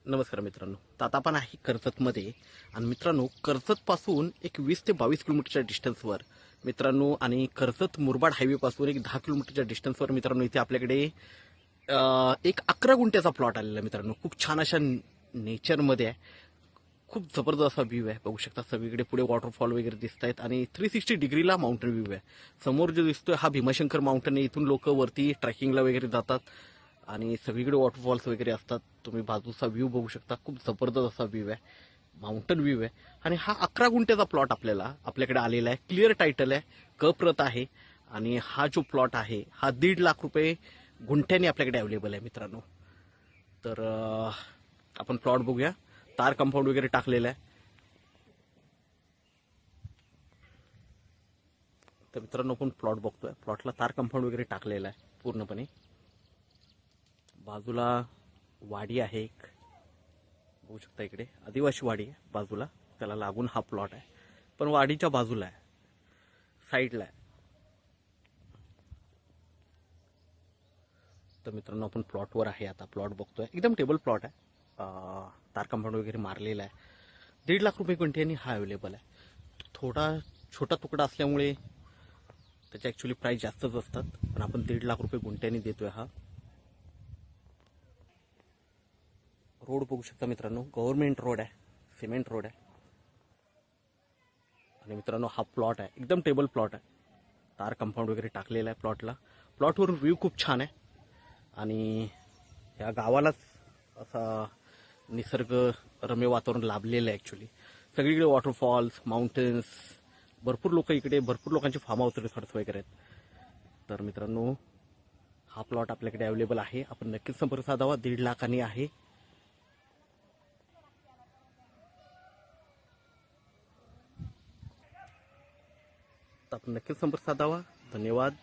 नमस्कार मित्रांनो. तर आता आपण आहे कर्जतमध्ये आणि मित्रांनो कर्जतपासून एक 20 ते 22 किलोमीटरच्या डिस्टन्सवर मित्रांनो आणि कर्जत मुरबाड हायवेपासून एक 10 किलोमीटरच्या डिस्टन्सवर मित्रांनो इथे आपल्याकडे एक 11 गुंठ्याचा प्लॉट आलेला आहे मित्रांनो. खूप छान अशा नेचरमध्ये आहे. खूप जबरदस्त असा व्ह्यू आहे. बघू शकता सगळीकडे पुढे वॉटरफॉल वगैरे दिसत आहेत आणि 360 डिग्रीला माउंटेन व्ह्यू आहे. समोर जो दिसतोय हा भीमाशंकर माउंटेन आहे. इथून लोक वरती ट्रेकिंगला वगैरे जातात आणि सगळीकडे वॉटरफॉल्स वगैरे असतात. तुम्ही बाजूचा व्ह्यू बघू शकता. खूप जबरदस्त असा व्ह्यू आहे. माउंटन व्ह्यू आहे आणि हा 11 गुंठ्याचा प्लॉट आपल्याकडे आलेला आहे. क्लिअर टायटल आहे, क प्रत आहे आणि हा जो प्लॉट आहे हा 1.5 लाख रुपये गुंठ्याने आपल्याकडे अवेलेबल आहे मित्रांनो. तर आपण प्लॉट बघूया. तार कंपाऊंड वगैरे टाकलेलं आहे. तर मित्रांनो आपण प्लॉट बघतोय. प्लॉटला तार कंपाऊंड वगैरे टाकलेलं आहे पूर्णपणे. बाजूला वाडी आहे एक, बघू शकता. इकडे आदिवासी वाडी आहे बाजूला, त्याला लागून हा प्लॉट आहे. पण वाडीच्या बाजूला आहे, साईडला आहे. तर मित्रांनो आपण प्लॉटवर आहे. आता प्लॉट बघतोय. एकदम टेबल प्लॉट आहे. तार कंपाऊंड वगैरे मारलेला आहे. 1.5 लाख रुपये गुंठ्यानी हा अवेलेबल आहे. थोडा छोटा तुकडा असल्यामुळे त्याच्या ॲक्च्युली प्राईस जास्तच असतात, पण आपण 1.5 लाख रुपये गुंठ्यानी देतोय. हा रोड बघू शकता मित्रांनो, गव्हर्नमेंट रोड आहे, सिमेंट रोड आहे. आणि मित्रांनो हा प्लॉट आहे, एकदम टेबल प्लॉट आहे. तार कंपाऊंड वगैरे टाकलेला आहे प्लॉटला. प्लॉटवरून व्ह्यू खूप छान आहे आणि या गावालाच असा निसर्ग रम्य वातावरण लाभलेलं आहे. ॲक्च्युली सगळीकडे वॉटरफॉल्स, माउंटन्स, भरपूर लोक इकडे, भरपूर लोकांचे फार्म हाऊस रिसॉर्ट्स वगैरे आहेत. तर मित्रांनो हा प्लॉट आपल्याकडे अवेलेबल आहे. आपण नक्कीच संपर्क साधावा. 1.5 लाखांनी आहे. तर आपण नक्कीच संपर्क साधावा. धन्यवाद.